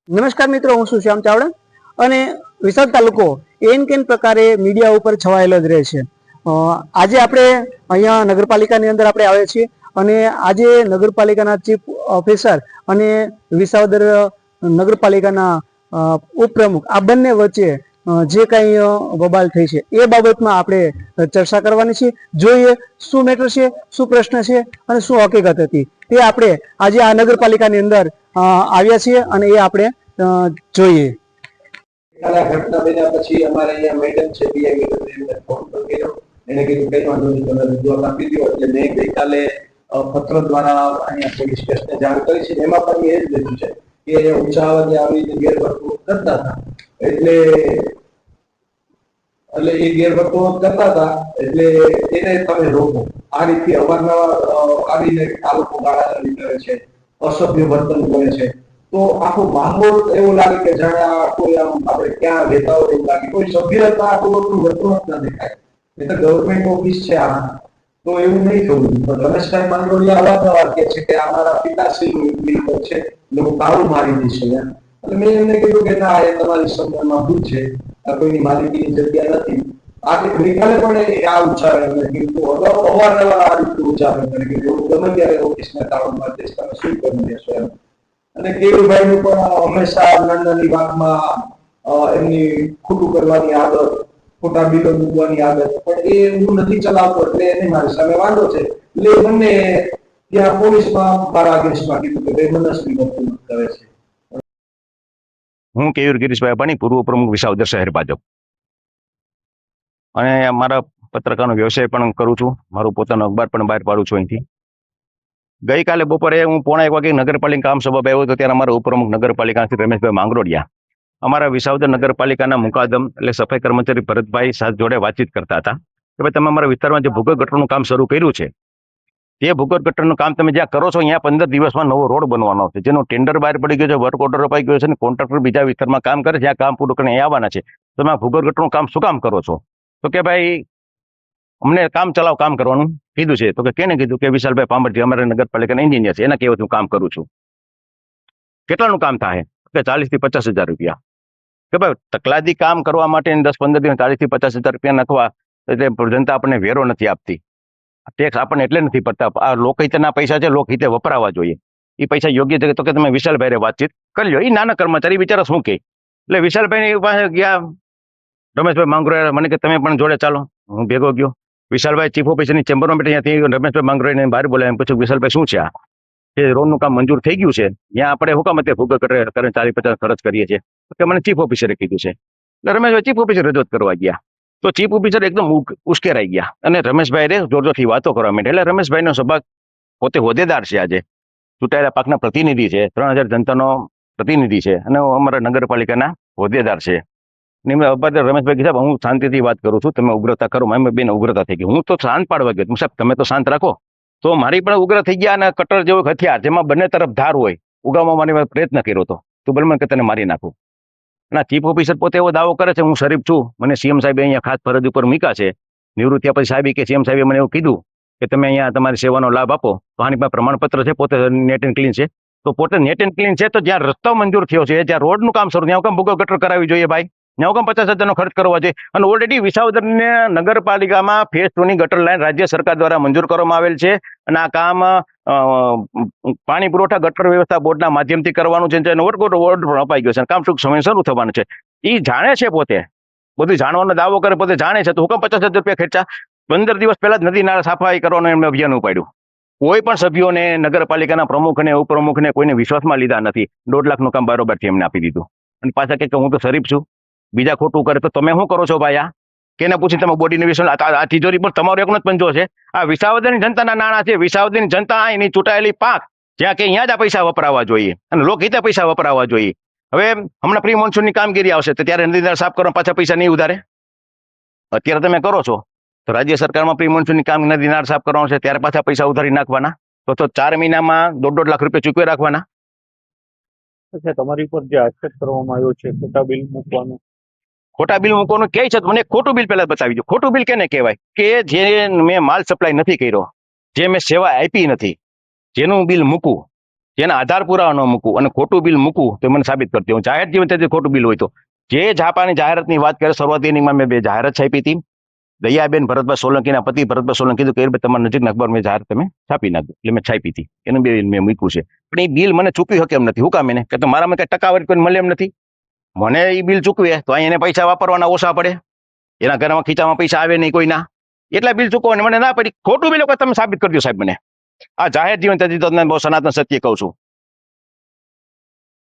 નમસ્કાર મિત્રો, હું છું શ્યામ ચાવડા અને વિસાવદર તાલુકો એન કેન પ્રકારે મીડિયા ઉપર છવાયેલો જ રહે છે. આજે આપણે અહીંયા નગરપાલિકાની અંદર આપણે આવ્યા છીએ અને આજે નગરપાલિકાના ચીફ ઓફિસર અને વિસાવદર નગરપાલિકાના ઉપપ્રમુખ આ બંને વચ્ચે જે કંઈ બબાલ થઈ છે એ બાબતમાં આપણે ચર્ચા કરવાની છે. જોઈએ શું મેટર છે, શું પ્રશ્ન છે અને શું હકીકત હતી તે આપણે આજે આ નગરપાલિકાની અંદર આવ્યા છીએ અને એ આપણે જોઈએ. ઘટના બન્યા પછી અમારે અહીંયા મેડમ છે ફોન કર્યો, એને કીધું કઈ વાંધો નહીં, તમે રજૂઆત આપી દો. એટલે મેં ગઈકાલે પત્ર દ્વારા અહીંયા પોલીસ સ્ટેશને જાણ કરી છે. એમાં પણ એ જ લખ્યું છે કે ઊંચા અવાજે આવી રીતે ગેરવર્તણૂક કરતા હતા, એટલે એ ગેરવર્તણૂક કરતા હતા એટલે એને તમે રોકો. આ રીતે અવારનવાર આવીને આ લોકો ગાળા નીકળે છે, અસભ્ય વર્તન કરે છે. તો આખો માહોલ એવો લાગે કે જાણે આ કોઈ આમ આપણે ક્યાં રહેતા હોય એવું લાગે. કોઈ સભ્યતા આપણું વર્તણૂક ના દેખાય. એ તો ગવર્મેન્ટ ઓફિસ છે આ, તો એવું નહીં થવું. પણ રમેશભાઈ માંગરોળિયા અવારનવાર કહે છે કે અમારા પિતાશ્રીનું મિલકત છે, લોકો તાળું મારી દેશે. એટલે મેં એમને કીધું કે ના, એ તમારી સમજણમાં ભૂલ છે, આ કોઈની માલિકીની જગ્યા નથી. આ ગઈકાલે પણ આ ઉચ્ચારણ કીધું, અવારનવાર આ રીતનું ઉચ્ચારણ કરે કે ગમે ત્યારે ઓફિસના તાળું મારી દેશે, તમે શું કરી દેશો એમ. અને કેવીભાઈ નું પણ હંમેશા નાની વાતમાં એમની ખોટું કરવાની આદત, ખોટા બિલો મૂકવાની આદત, પણ એ હું નથી ચલાવતો એટલે એને મારી સામે વાંધો છે. એટલે બંને ત્યાં પોલીસમાં મારા અગેન્સ્ટમાં કીધું કે ભાઈ મનસ્વી વર્તણૂક કરે છે. હું કેયુર ગિરીશભાઈ અબાણી, પૂર્વ પ્રમુખ વિસાવદર શહેર ભાજપ, અને મારા પત્રકારનો વ્યવસાય પણ કરું છું. મારું પોતાનું અખબાર પણ બહાર પાડું છું અહીંથી. ગઈકાલે બપોરે હું 1:15 વાગે નગરપાલિકા કામ સભા આવ્યો હતો, ત્યારે અમારા ઉપપ્રમુખ નગરપાલિકા શ્રી રમેશભાઈ માંગરોળિયા અમારા વિસાવદર નગરપાલિકાના મુકાદમ એટલે સફાઈ કર્મચારી ભરતભાઈ સાથે જોડે વાતચીત કરતા હતા કે ભાઈ તમે અમારા વિસ્તારમાં જે ભૂગર્ભ ગટરનું કામ શરૂ કર્યું છે, તે ભૂગર્ભ ગટરનું કામ તમે જ્યાં કરો છો અહીંયા 15 દિવસમાં નવો રોડ બનવાનો છે, જેનો ટેન્ડર બહાર પડી ગયો છે, વર્ક ઓર્ડર અપાઈ ગયો છે અને કોન્ટ્રાક્ટર બીજા વિસ્તારમાં કામ કરે, જ્યાં કામ પૂરું કરીને અહીંયા આવવાના છે. તમે આ ભૂગર્ભ ગટરનું કામ શું કામ કરો છો? તો કે ભાઈ અમને કામ ચલાવ કામ કરવાનું કીધું છે. તો કે કેને કીધું? કે વિશાલભાઈ પાંભરજી અમારા નગરપાલિકાના એન્જિનિયર છે, એના કહેવાથી હું કામ કરું છું. કેટલાનું કામ થાય? કે 40,000 થી 50,000 રૂપિયા. કે ભાઈ તકલાદી કામ કરવા માટે 10-15 દિવસ 40,000 થી 50,000 રૂપિયા નાખવા, એટલે જનતા આપણને વેરો નથી આપતી, ટેક્સ આપણને એટલે નથી પડતા. આ લોકહિતના પૈસા છે, લોકહિતે વપરાવા જોઈએ. એ પૈસા યોગ્ય છે. તો કે તમે વિશાલભાઈ વાતચીત કરી લો. એ નાના કર્મચારી બિચારા શું કહે. એટલે વિશાલભાઈ પાસે ગયા રમેશભાઈ માંગરોળિયા, મને કે તમે પણ જોડે ચાલો. હું ભેગો ગયો. વિશાલભાઈ ચીફ ઓફિસરની ચેમ્બરમાં બેઠા, ત્યાંથી રમેશભાઈ માંગરોળિયાને બહાર બોલાવ્યા. એમ પૂછ્યું, વિશાલભાઈ શું છે આ? એ રોડનું કામ મંજૂર થઈ ગયું છે, ત્યાં આપણે હુકમ અત્યારે ભૂગર્ભ ગટર કરીને 40-50 ખર્ચ કરીએ છીએ. કે મને ચીફ ઓફિસરે કીધું છે. એટલે રમેશભાઈ ચીફ ઓફિસર રજૂઆત કરવા ગયા. તો ચીફ ઓફિસર એકદમ ઉશ્કેરાઈ ગયા અને રમેશભાઈ જોરથી વાતો કરવા માંડ્યા. એટલે રમેશભાઈનો સ્વભાવ, પોતે હોદ્દેદાર છે, આજે ચૂંટાયેલા પાકના પ્રતિનિધિ છે, 3000 જનતાનો પ્રતિનિધિ છે અને અમારા નગરપાલિકાના હોદ્દેદાર છે. રમેશભાઈ સાહેબ, હું શાંતિથી વાત કરું છું, તમે ઉગ્રતા કરો. મેં બેન ઉગ્રતા થઈ ગઈ. હું તો શાંત પાડવા ગયો. સાહેબ તમે તો શાંત રાખો. તો મારી પણ ઉગ્ર થઈ ગયા અને કટર જેવો હથિયાર, જેમાં બંને તરફ ધાર હોય, ઉગાવવા માટે પ્રયત્ન કર્યો હતો. તું બલમન કે તને મારી નાખું. ના, ચીફ ઓફિસર પોતે એવો દાવો કરે છે હું શરીફ છું, મને સીએમ સાહેબે અહીંયા ખાસ ફરજ ઉપર મૂક્યા છે. નિવૃત્ત થયા પછી સાહેબ કે સીએમ સાહેબે મને એવું કીધું કે તમે અહીંયા તમારી સેવાનો લાભ આપો. તો આની પાસે પ્રમાણપત્ર છે, પોતે નેટ એન્ડ ક્લીન છે. તો પોતે નેટ એન્ડ ક્લીન છે, તો જ્યાં રસ્તો મંજૂર થયો છે, જ્યાં રોડનું કામ શરૂ, ત્યાં હુકમ ભૂગર્ભ ગટર કરાવવી જોઈએ ભાઈ. ત્યાં હુકમ 50,000 ખર્ચ કરવા જોઈએ. અને ઓલરેડી વિસાવદરની નગરપાલિકામાં ફેઝ 2 ની ગટર લાઈન રાજ્ય સરકાર દ્વારા મંજૂર કરવામાં આવેલ છે અને આ કામ પાણી પુરવઠા ગટર વ્યવસ્થા બોર્ડના માધ્યમથી કરવાનું છે. વર્ક ઓર્ડર અપાઈ ગયો છે, કામ ટૂંક સમય શરૂ થવાનું છે. એ જાણે છે, પોતે બધું જાણવાનો દાવો કરે, પોતે જાણે છે, તો હુકમ 50,000 રૂપિયા ખર્ચા. 15 દિવસ પહેલા જ નદી નાળા સફાઈ કરવાનું એમને અભિયાન ઉપાડ્યું. કોઈ પણ સભ્યોને, નગરપાલિકાના પ્રમુખને, ઉપપ્રમુખને કોઈને વિશ્વાસમાં લીધા નથી. 1.5 લાખનું કામ બરોબરથી એમને આપી દીધું. અને પાછા કે હું તો શરીફ છું, બીજા ખોટું કરે તો તમે શું કરો છો ભાઈ? આ કેને પૂછી તમે બોડીને વિશ્વાસ? આ તિજોરી પર તમારો એકનો જ પંજો છે. આ વિસાવદરની જનતાના નાણાં છે. વિસાવદરની જનતા એની ચૂંટાયેલી પાંખ, જ્યાં કે અહીંયા જ આ પૈસા વપરાવા જોઈએ અને લોકહિતે પૈસા વપરાવા જોઈએ. હવે હમણાં પ્રી મોન્સૂનની કામગીરી આવશે, તો ત્યારે નદી નાળા સાફ કરવા પાછા પૈસા નહીં ઉધારે. અત્યારે તમે કરો છો તો રાજ્ય સરકારમાં પ્રી મોન્સૂનની કામ નદી નાળા સાફ કરવાનું છે, ત્યારે પાછા પૈસા ઉધારી નાખવાના. તો 4 મહિનામાં 1.5 લાખ રૂપિયા ચૂકવી રાખવાના. તમારી પર જે આક્ષેપ કરવામાં આવ્યો છે ખોટા બિલ મૂકવાનું, ખોટા બિલ મૂકવાનું કહે છે, મને ખોટું બિલ પહેલા બતાવી દો. ખોટું બિલ કેને કહેવાય? કે જે મેં માલ સપ્લાય નથી કર્યો, જે મેં સેવા આપી નથી, જેનું બિલ મૂકું, જેના આધાર પુરાવા ન મૂકું અને ખોટું બિલ મૂકું તો મને સાબિત કરતી હું જાહેર જીવન તેથી ખોટું બિલ હોય તો જે જાપાની જાહેરાતની વાત કરે શરૂઆતી ઇનિંગમાં મેં 2 જાહેરાત છાપી હતી. દયાબેન ભરતભાઈ સોલંકીના પતિ ભરતભાઈ સોલંકી કીધું કે એ ભાઈ તમારા નજીકના અખબાર મેં જાહેરાત તમે છાપી નાખો એટલે મેં છાપી હતી એનું 2 મેં મૂક્યું છે. પણ એ બિલ મને ચૂકવી શકે એમ નથી. હું કામ એને કે તો મારામાં કઈ ટકાવારી કોઈ મળે એમ નથી. મને એ બિલ ચૂકવે તો અહીં એને પૈસા વાપરવાના ઓછા પડે, એના ઘરમાં ખીચામાં પૈસા આવે નહીં કોઈના, એટલા બિલ ચૂકવવાની મને ના પડી. ખોટું બિલ તમે સાબિત કરજો સાહેબ મને. આ જાહેર જીવન તેથી તમને બહુ સનાતન સત્ય કહું છું.